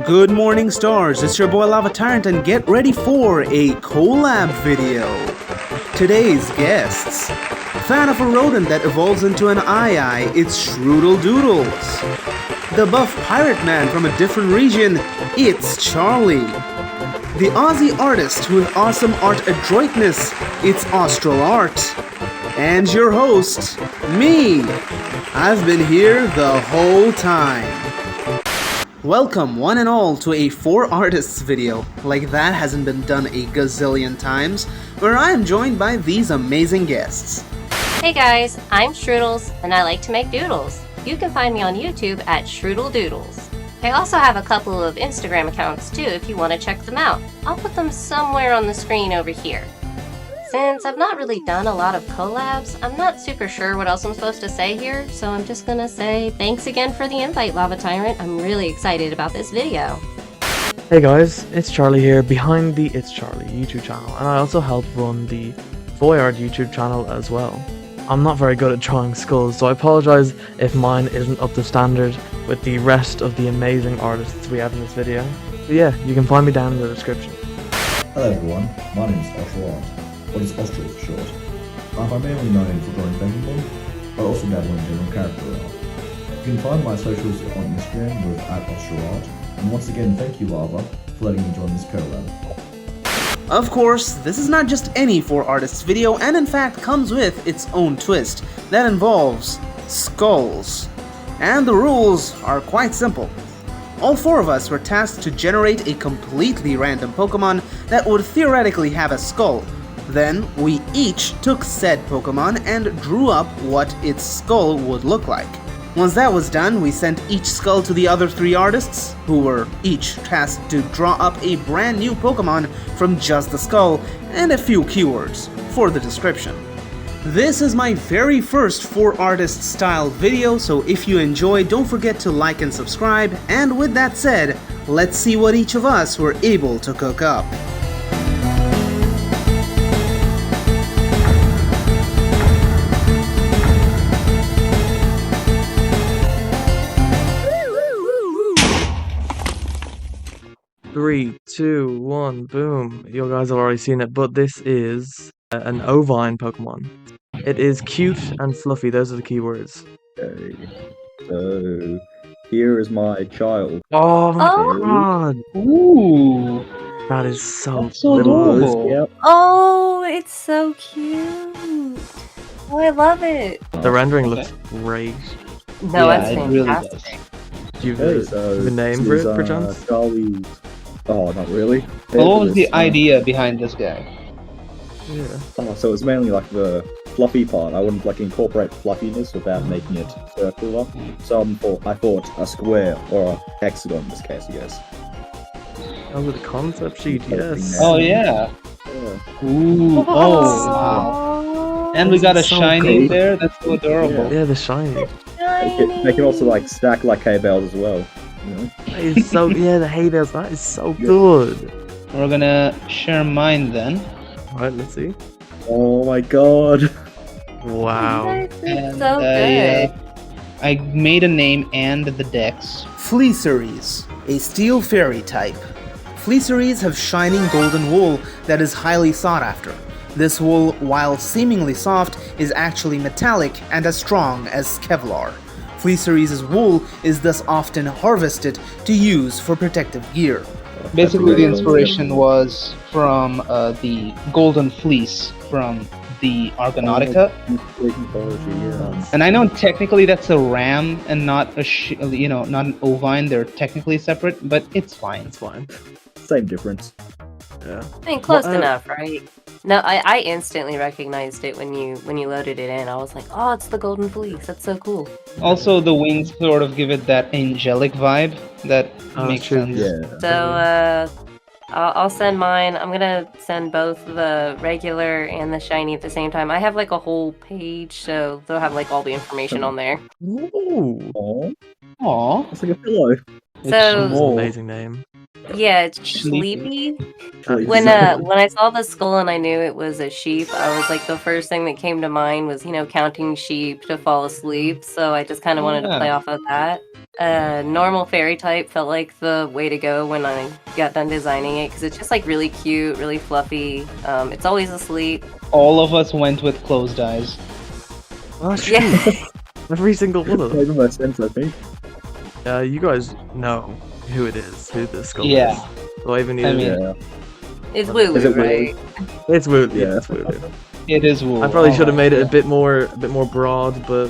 Good morning, stars. It's your boy Lava Tyrant, and get ready for a collab video. Today's guests. Fan of a rodent that evolves into an eye, it's ShroodleDoodles. The buff pirate man from a different region, it's Charlie. The Aussie artist with awesome art adroitness, it's AustralArt. And your host, me. I've been here the whole time. Welcome one and all to a 4 artists video, like that hasn't been done a gazillion times, where I am joined by these amazing guests. Hey guys, I'm Shroodles, and I like to make doodles. You can find me on YouTube at ShroodleDoodles. I also have a couple of Instagram accounts too if you want to check them out. I'll put them somewhere on the screen over here. Since I've not really done a lot of collabs, I'm not super sure what else I'm supposed to say here, so I'm just gonna say thanks again for the invite, Lava Tyrant. I'm really excited about this video. Hey guys, it's Charlie here, behind the It's Charlie YouTube channel, and I also help run the AustralArt YouTube channel as well. I'm not very good at drawing skulls, so I apologize if mine isn't up to standard with the rest of the amazing artists we have in this video. But yeah, you can find me down in the description. Hello everyone, my name is AustralArt, or is Austral for short. I'm primarily known for drawing fakemon, but also dabble in general character art. You can find my socials on Instagram with @AustralArt, and once again thank you Lava for letting me join this collab. Of course, this is not just any 4 artists video, and in fact comes with its own twist that involves skulls. And the rules are quite simple. All 4 of us were tasked to generate a completely random Pokemon that would theoretically have a skull. Then, we each took said Pokemon and drew up what its skull would look like. Once that was done, we sent each skull to the other 3 artists, who were each tasked to draw up a brand new Pokemon from just the skull and a few keywords for the description. This is my very first 4 artist style video, so if you enjoy, don't forget to like and subscribe, and with that said, let's see what each of us were able to cook up. Three, 2, 1, boom. You guys have already seen it, but this is an Avian Pokémon. It is cute and fluffy, those are the keywords. Okay, so here is my child. Oh my Oh. god! Ooh, That is so that's so little. adorable. Yep. Oh, it's so cute. Oh, I love it. The rendering Okay. looks great. No, Yeah, that's it really fantastic. Do you Okay, have so a name this for is, it, perchance? Charlie's... Oh, not really. What was the This, idea behind this guy? Yeah. So it's mainly like the fluffy part. I wouldn't like incorporate fluffiness without making it circular. So I thought a square or a hexagon in this case, I guess. Oh, with the concept sheet, yes. Oh yeah. Yeah. Ooh. Oh wow. And we got a So shiny cool. there. That's so adorable. Yeah, the shiny. They can also like stack like hay bales as well. You know? That is so, yeah, the hay bales, that is so good. We're gonna share mine then. Alright, let's see. Oh my god. Wow. And so good. I made a name and the dex. Fleeceries, a steel fairy type. Fleeceries have shining golden wool that is highly sought after. This wool, while seemingly soft, is actually metallic and as strong as Kevlar. Fleeceries' wool is thus often harvested to use for protective gear. Basically, the inspiration was from the golden fleece from the Argonautica. And I know technically that's a ram and not a not an ovine. They're technically separate, but it's fine. It's fine. Same difference. Yeah. I mean, close Well, enough, right? No, I instantly recognized it when you loaded it in. I was like, oh, it's the golden fleece. That's so cool. Also, the wings sort of give it that angelic vibe that Oh, makes true. sense. Yeah. So, I'll send mine. I'm gonna send both the regular and the shiny at the same time. I have like a whole page, so they'll have like all the information on there. Ooh. Oh, Aw. it's like a pillow. It's So- That's an small. amazing name. Yeah, it's Sleepy. sleepy. When I saw the skull and I knew it was a sheep, I was like, the first thing that came to mind was, counting sheep to fall asleep. So I just kind of wanted to play off of that. Normal fairy type felt like the way to go when I got done designing it because it's just like really cute, really fluffy. It's always asleep. All of us went with closed eyes. Oh, shit. Yeah. Every single one of them. Makes more sense, I think. You guys know who it is, who the skull Yeah. is. Do I even need I to- mean- Yeah. It's Wooloo, Is it right? It's Wooloo. Yeah. Yeah, it's Wooloo. It is wool. I probably should have made it yeah. a bit more broad, but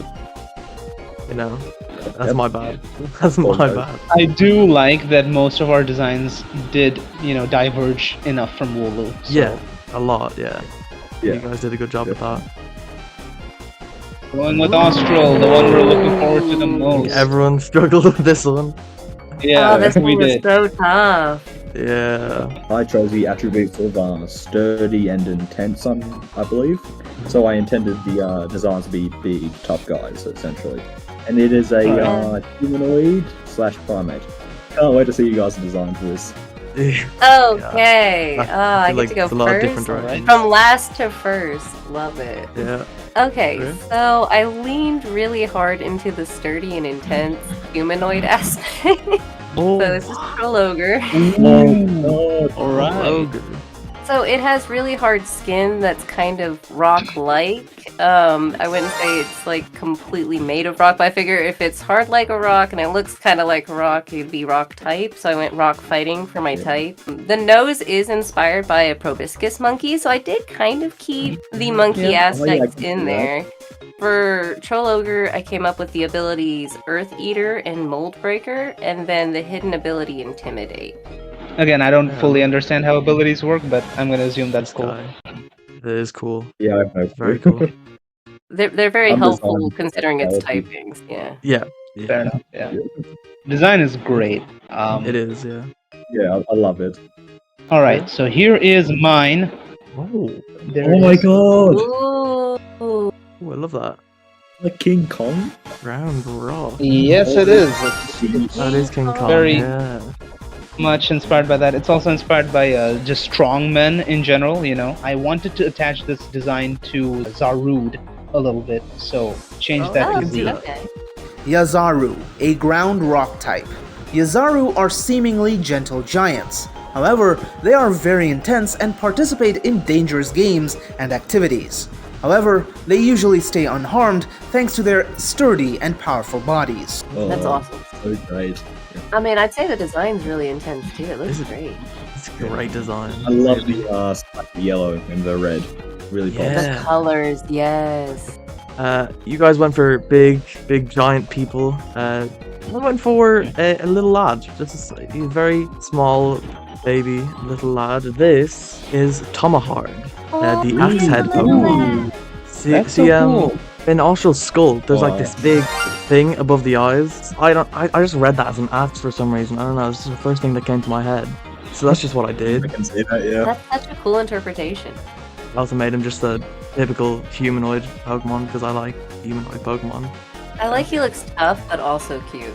you know, that's Yep. my bad. That's my bad. I do like that most of our designs did, diverge enough from Wooloo. So. Yeah, a lot. Yeah. Yeah. You guys did a good job with that. Going with Austral, the one we're looking forward to the most. Everyone struggled with this one. Yeah, Oh, this we one was did. so tough. Yeah. I chose the attributes of sturdy and intense, I believe. So I intended the designs to be big, tough guys, essentially. And it is a humanoid / primate. Can't wait to see you guys' design for this. Okay. Yeah. Oh, I feel get like to go it's a lot of different first. directions. From last to first. Love it. Yeah. Okay, Sure. so I leaned really hard into the sturdy and intense humanoid aspect. Oh, So this is Troll Ogre. Oh, Alright. ogre. So it has really hard skin that's kind of rock-like. I wouldn't say it's like completely made of rock, but I figure if it's hard like a rock and it looks kind of like a rock, it'd be rock type. So I went rock fighting for my type. The nose is inspired by a proboscis monkey, so I did kind of keep the monkey Yeah. Oh, yeah, I aspects can in see that. there. For Troll Ogre, I came up with the abilities Earth Eater and Mold Breaker, and then the hidden ability Intimidate. Again, I don't Yeah. fully understand how abilities work, but I'm gonna assume that's This cool. guy. That is cool. Yeah, I have no Very clue. cool. They're very I'm helpful designing considering its personality. typings, yeah. Yeah. Fair enough. Yeah. Design is great. It is. Yeah. Yeah, I love it. All right, so here is mine. Oh. There Oh it my is. god! Ooh. I love that. Like King Kong? Round rock. Yes, it is. It's That is King Kong. Very- Yeah. much inspired by that. It's also inspired by just strong men in general. I wanted to attach this design to Zarude a little bit, so change that Oh, to Z. okay. Yazaru, a ground rock type. Yazaru are seemingly gentle giants. However, they are very intense and participate in dangerous games and activities. However, they usually stay unharmed thanks to their sturdy and powerful bodies. That's Oh, awesome. So great. I mean, I'd say the design's really intense too. It looks Is it? great. It's a great design. I love the spiky yellow and the red. Really pops. Yeah. The colors, yes. You guys went for big giant people. I went for a little lad, just a very small baby little lad. This is Tomahard, the axe head Pokemon. That's so cool. In Austral's skull, there's like Wow. this big thing above the eyes. I just read that as an axe for some reason. I don't know. This is the first thing that came to my head. So that's just what I I did. can see that, yeah. That's such a cool interpretation. I also made him just a typical humanoid Pokemon because I like humanoid Pokemon. I like he looks tough, but also cute.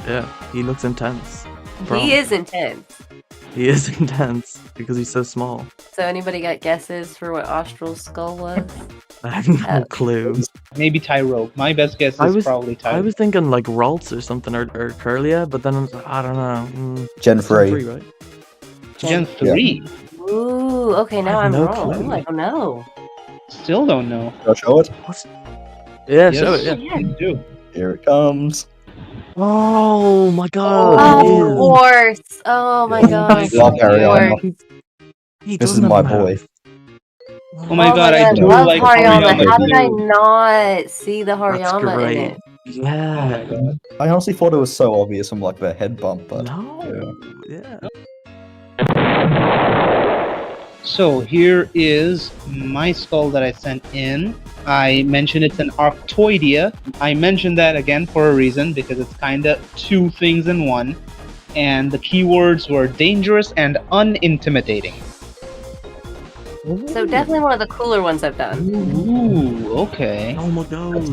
Yeah, he looks intense. Bro. He is intense. He is intense because he's so small. So anybody got guesses for what Austral's skull was? I have no clue. Maybe Tyro. My best guess I is was- probably Tyro. I was thinking like Ralts or something or Curlia, but then I was like, I don't know. Gen Gen 3. 3, right? Gen 3. Ooh, okay, now I have I'm no wrong. clue. Ooh, I don't know. Still don't know. Shall I show it? Yeah, Yes, show it. Yeah. you do. Here it comes. Oh my Oh, god. of it course. Oh my god. Love Ariana. Of course. is. He This doesn't is my have- boy. Oh my god, I do love like Hariyama. Hariyama How did I too. not see the That's Hariyama in great. it? Oh my Yeah. god. I honestly thought it was so obvious from like the head bump, but No. Yeah. So here is my skull that I sent in. I mentioned it's an Arctoidea. I mentioned that again for a reason because it's kind of two things in one. And the keywords were dangerous and unintimidating. So definitely one of the cooler ones I've done. Ooh, okay. Oh my god.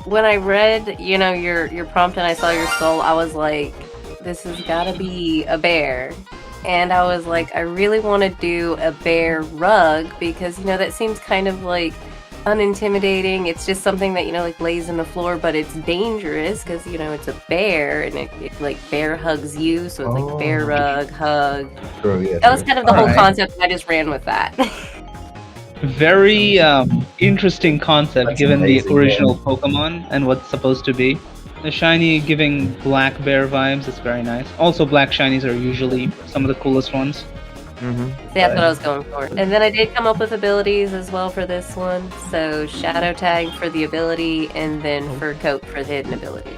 When I read, your prompt and I saw your skull, I was like, this has got to be a bear. And I was like, I really want to do a bear rug because, that seems kind of like unintimidating. It's just something that, like lays in the floor, but it's dangerous because, it's a bear and it like bear hugs you. So it's like bear rug, hug. True, yeah, That was true. kind of the whole Alright. concept, and I just ran with that. Very interesting concept That's given amazing, the original Pokemon and what's supposed to be. The shiny giving black bear vibes is very nice. Also, black shinies are usually some of the coolest ones. Mm-hmm. So that's what I was going for. And then I did come up with abilities as well for this one. So Shadow Tag for the ability, and then Fur Coat for the hidden ability.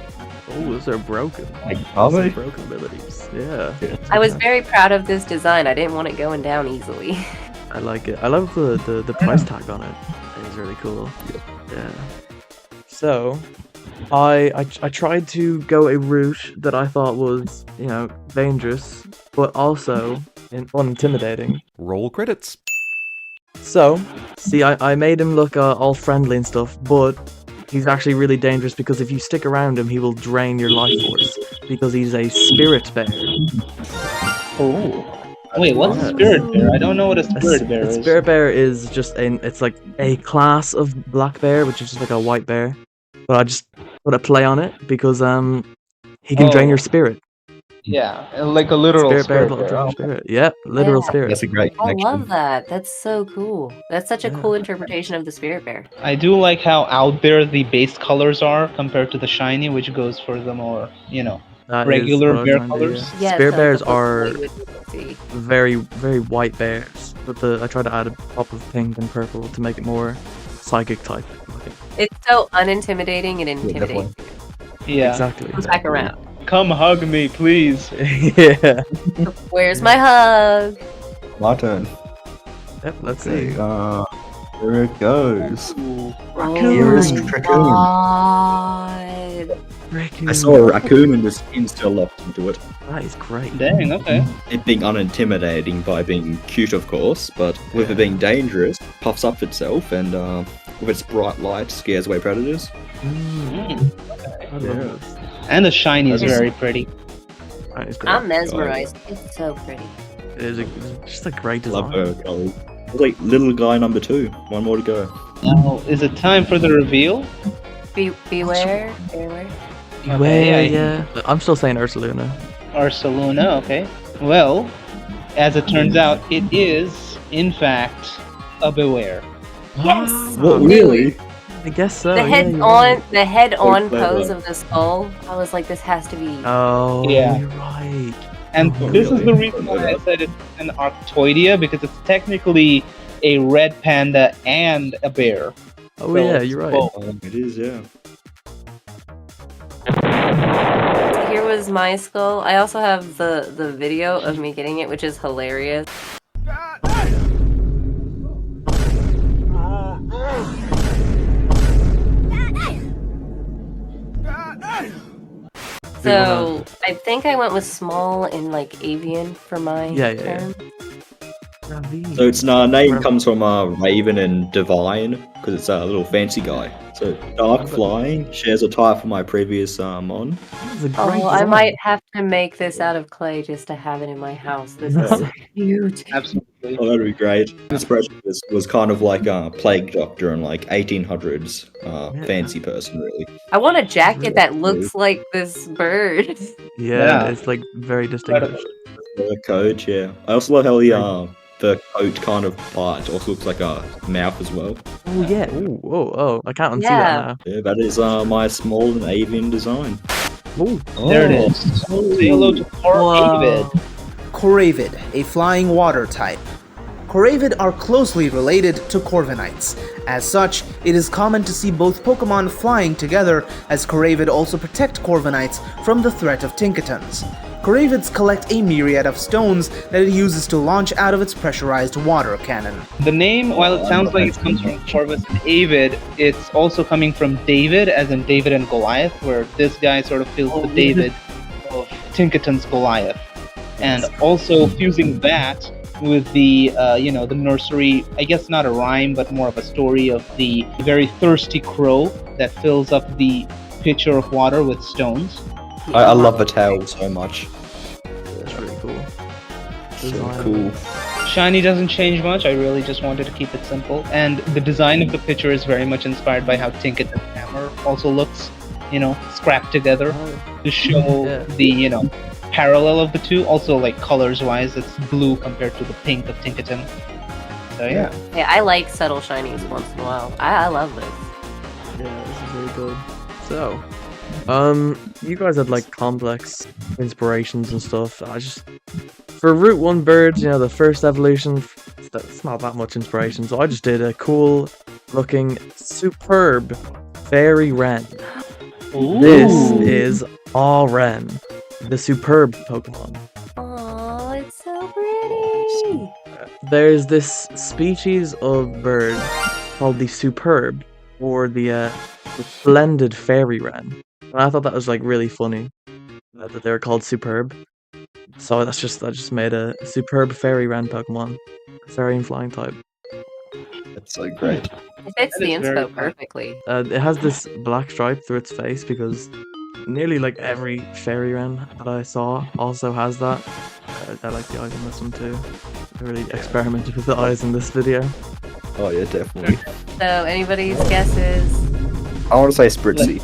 Oh, those are broken. Are Those are they? broken abilities. Yeah. I was very proud of this design. I didn't want it going down easily. I like it. I love the price tag on it. It's really cool. Yeah. So, I tried to go a route that I thought was, dangerous, but also unintimidating. Roll credits. So, see, I made him look all friendly and stuff, but he's actually really dangerous because if you stick around him, he will drain your life force because he's a spirit bear. Oh. Wait, what's a spirit bear? I don't know what a spirit bear is. A spirit bear is just it's like a class of black bear, which is just like a white bear. But I just put a play on it because he can drain your spirit. Yeah, like a literal Spirit spirit will bear. drain your spirit. Yeah, literal Yeah. spirit. That's a great I connection. love that. That's so cool. That's such a Yeah. cool interpretation of the spirit bear. I do like how out there the base colors are compared to the shiny, which goes for the more, That is regular what I'm bear trying to do, colors. yeah. Yeah, Spirit so bears the are Pokemon you would see. very, very white bears. But I tried to add a pop of pink and purple to make it more psychic type. It's so unintimidating and intimidating. Yeah. Exactly. Comes back around. Come hug me, please. Yeah. Where's my hug? My turn. Yep, let's see. Okay, here it goes. Raccoon. Here is Raccoon. God. I saw a raccoon and the skin still locked into it. That is great. Dang, okay. It being unintimidating by being cute, of course, but with it being dangerous, puffs up itself and with its bright light scares away predators. Mm, I love Yeah. this. And the shiny is That's- very pretty. That is great. I'm mesmerized. It's so pretty. It's just a great Love design. her colours. It's like little guy number 2. One more to go. Now, is it time for the reveal? Beware. Beware. Beware, Okay, yeah. I'm still saying Ursaluna. Arsaluna, okay. Well, as it turns out, it is, in fact, a Beware. Yes. What, Knew really? it. I guess so. The yeah, head you're on, right. the head on clever. pose of the skull. I was like, this has to be. Oh, Yeah. you're right. And Oh, this is the really? reason why I said it's an Arctoidea, because it's technically a red panda and a bear. Oh So yeah, it's you're right. both. It is, yeah. Here was my skull. I also have the video of me getting it, which is hilarious. So I think I went with small and like avian for my Yeah. term. Ravi. So its name comes from Raven and Divine, because it's a little fancy guy. So dark flying shares a type from my previous mon. That's a great Oh, I design. might have to make this out of clay just to have it in my house. This is so cute. Absolutely. Oh, that'd be great. Inspiration was kind of like a plague doctor and like 1800s fancy person, really. I want a jacket that looks like this bird. Yeah, Yeah. it's like very distinguished. The coat, yeah. I also love how the coat kind of part also looks like a mouth as well. Oh yeah. Oh, whoa, oh. I can't unsee Yeah. that now. Yeah, that is my small and avian design. Oh, There it is. Say hello to poor David. Coravid, a flying water type. Coravid are closely related to Corviknights. As such, it is common to see both Pokemon flying together, as Coravid also protect Corviknights from the threat of Tinkatons. Coravids collect a myriad of stones that it uses to launch out of its pressurized water cannon. The name, while it sounds like it comes from Corvus and Avid, it's also coming from David, as in David and Goliath, where this guy sort of feels the David of Tinkaton's Goliath. And also fusing that with the, the nursery, I guess not a rhyme, but more of a story of the very thirsty crow that fills up the pitcher of water with stones. I love the tail so much. that's really cool. So Design. cool. Shiny doesn't change much. I really just wanted to keep it simple. And the design of the picture is very much inspired by how Tinket and Hammer also looks, scrapped together to show the, parallel of the two. Also, like, colors-wise, it's blue compared to the pink of Tinkaton. So, yeah. Yeah, I like subtle shinies once in a while. I love this. Yeah, this is really good. So, you guys had like complex inspirations and stuff. For Route 1 bird, the first evolution, that's not that much inspiration. So I just did a cool looking, superb fairy wren. Ooh. This is Ren, the superb Pokemon. Oh, it's so pretty. There's this species of bird called the superb, or the splendid fairy wren. And I thought that was like really funny that they were called superb. So I just made a superb fairy wren Pokemon, fairy and flying type. That's so great. It fits the is very inspo fun. perfectly. It has this black stripe through its face because nearly like every fairy wren that I saw also has that. I like the eyes in this one too. I really experimented with the eyes in this video. Oh yeah, definitely. So, anybody's guesses? I want to say Spritzy.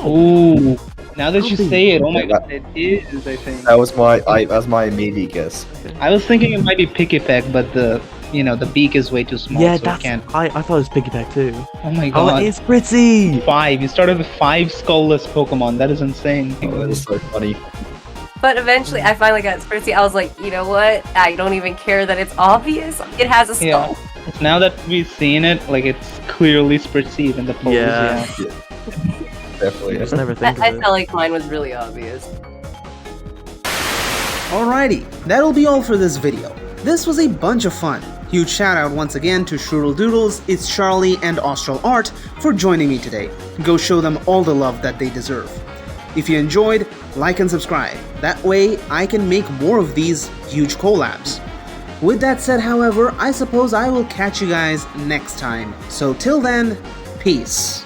Ooh. Now that you Could be. say it, oh my god, it is, I think. That was my immediate guess. I was thinking it might be Pikipek, but the beak is way too small, Yeah, so it can't. I thought it was Piggyback too. Oh my Oh, god. it is Fritzy! 5. You started with 5 skull-less Pokemon. That is insane. Oh, that is so funny. But eventually, I finally got Spritzy. I was like, you know what? I don't even care that it's obvious. It has a skull. Yeah. Now that we've seen it, like, it's clearly Spritzy even the pose. Yeah. Definitely. I just never think I of it. felt like mine was really obvious. Alrighty, that'll be all for this video. This was a bunch of fun. Huge shout out once again to ShroodleDoodles, It's Charlie, and AustralArt for joining me today. Go show them all the love that they deserve. If you enjoyed, like and subscribe. That way I can make more of these huge collabs. With that said, however, I suppose I will catch you guys next time. So till then, peace.